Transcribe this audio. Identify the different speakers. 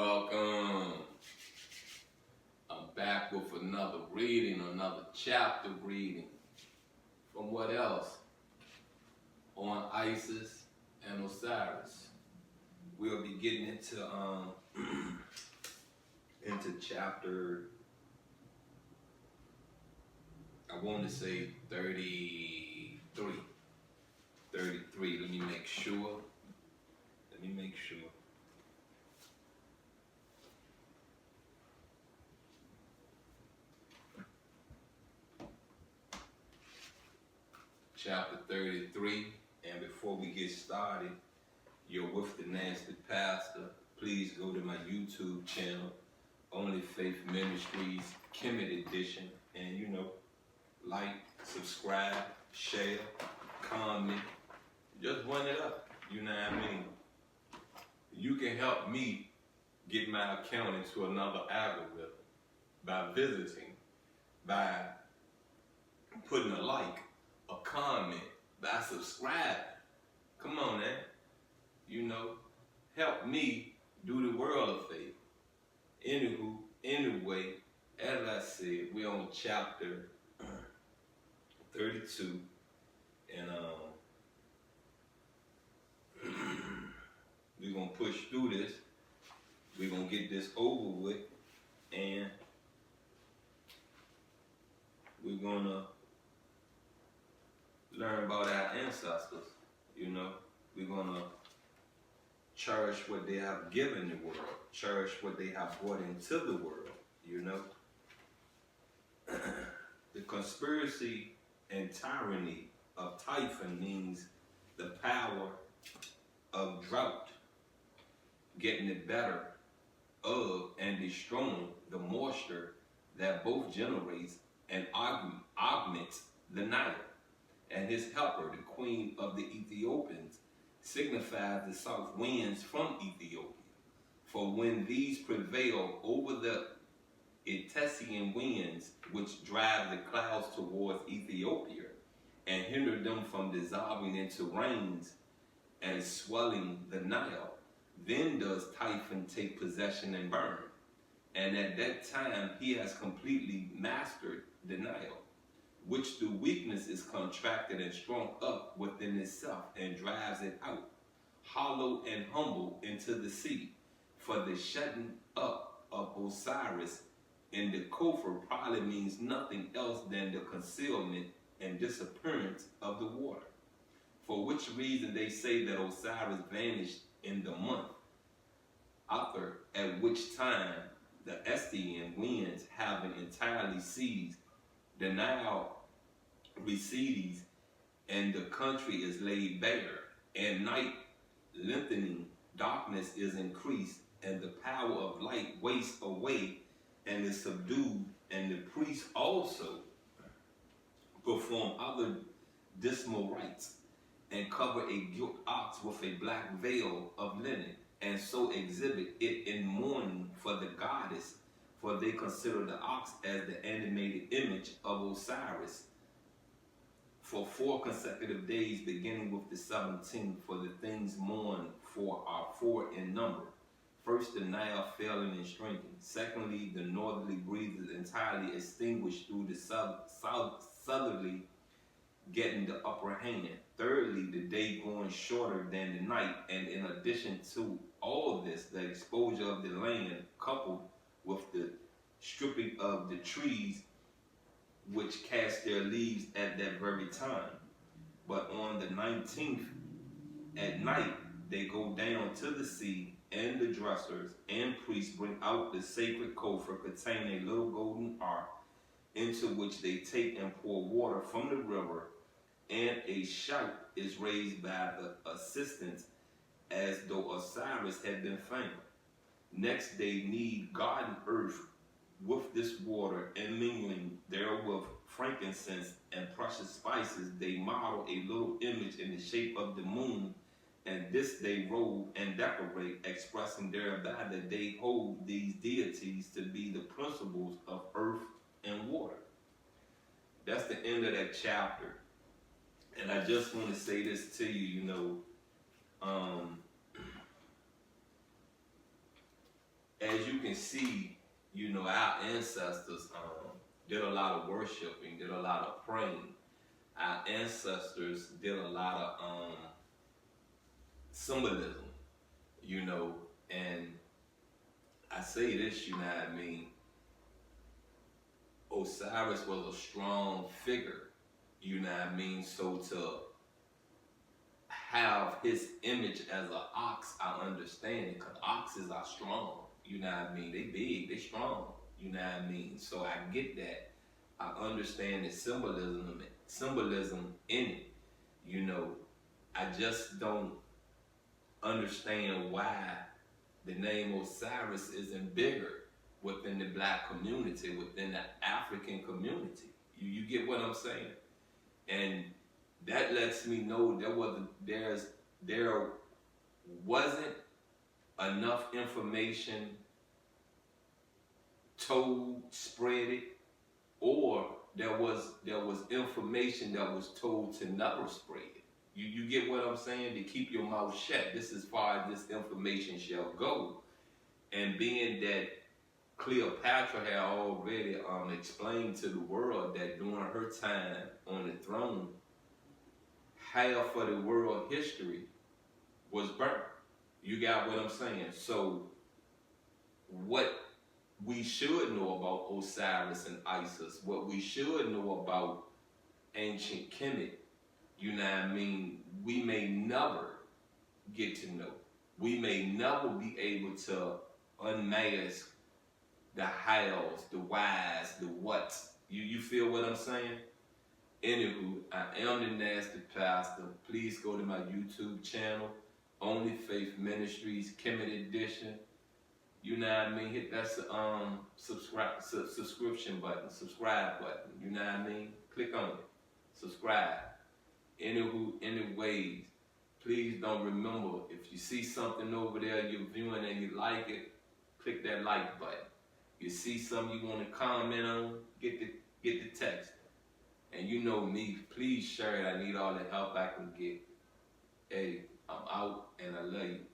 Speaker 1: Welcome. I'm back with another reading, another chapter reading. From what else? On Isis and Osiris. We'll be getting into chapter, I want to say 33. 33. Let me make sure. Chapter 33, and before we get started, you're with the Nasty Pastor. Please go to my YouTube channel, Only Faith Ministries, Kemet Edition, and like, subscribe, share, comment, just run it up, you know what I mean? You can help me get my account into another algorithm by visiting, by putting a like, a comment, by subscribing. Come on, man. Help me do the world a favor. Anyway, as I said, we're on chapter 32, and we're gonna push through this. We're gonna get this over with, and we're gonna learn about our ancestors. We're gonna cherish what they have given the world, cherish what they have brought into the world. The conspiracy and tyranny of Typhon means the power of drought, getting the better of and destroying the moisture that both generates and augments the Nile. And his helper, the queen of the Ethiopians, signifies the south winds from Ethiopia. For when these prevail over the Etesian winds, which drive the clouds towards Ethiopia and hinder them from dissolving into rains and swelling the Nile, then does Typhon take possession and burn. And at that time he has completely mastered the Nile, which through weakness is contracted and strung up within itself and drives it out, hollow and humble, into the sea. For the shutting up of Osiris in the Kofar probably means nothing else than the concealment and disappearance of the water. For which reason they say that Osiris vanished in the month Athar, at which time the Estian winds having entirely ceased, the Nile recedes, and the country is laid bare, and night lengthening, darkness is increased, and the power of light wastes away and is subdued, and the priests also perform other dismal rites, and cover a gilt ox with a black veil of linen, and so exhibit it in mourning for the goddess, for they consider the ox as the animated image of Osiris, for 4 consecutive days, beginning with the 17th, for the things mourned for are 4 in number. First, the Nile failing and shrinking. Secondly, the northerly breezes entirely extinguished through the southerly getting the upper hand. Thirdly, the day growing shorter than the night. And in addition to all this, the exposure of the land, coupled with the stripping of the trees, which cast their leaves at that very time. But on the 19th, at night, they go down to the sea, and the dressers and priests bring out the sacred coffer containing a little golden ark, into which they take and pour water from the river, and a shout is raised by the assistants as though Osiris had been found. Next they knead garden earth with this water, and mingling therewith frankincense and precious spices, they model a little image in the shape of the moon, and this they robe and decorate, expressing thereby that they hold these deities to be the principles of earth and water. That's the end of that chapter. And I just want to say this to you, see, you know, our ancestors did a lot of worshiping, did a lot of praying. Our ancestors did a lot of symbolism, you know, and I say this, you know what I mean? Osiris was a strong figure, you know what I mean? So to have his image as an ox, I understand it, because oxes are strong, you know what I mean? They big, they strong, you know what I mean? So I get that. I understand the symbolism in it, you know. I just don't understand why the name Osiris isn't bigger within the black community, within the African community. You get what I'm saying? And that lets me know there wasn't enough information told, spread it, or there was information that was told to never spread it. You get what I'm saying? To keep your mouth shut. This is as far as this information shall go. And being that Cleopatra had already explained to the world that during her time on the throne, half of the world history was burnt. You got what I'm saying? So what we should know about Osiris and Isis, what we should know about ancient Kemet, you know what I mean, we may never get to know. We may never be able to unmask the hows, the whys, the whats. You feel what I'm saying? Anywho, I am the Nasty Pastor. Please go to my YouTube channel, Only Faith Ministries, Kemet Edition. You know what I mean? Hit that subscription button, subscribe button. You know what I mean? Click on it. Subscribe. Anyways, please don't remember, if you see something over there you're viewing and you like it, click that like button. You see something you want to comment on, get the text. And you know me, please share it. I need all the help I can get. Hey, I'm out and I love you.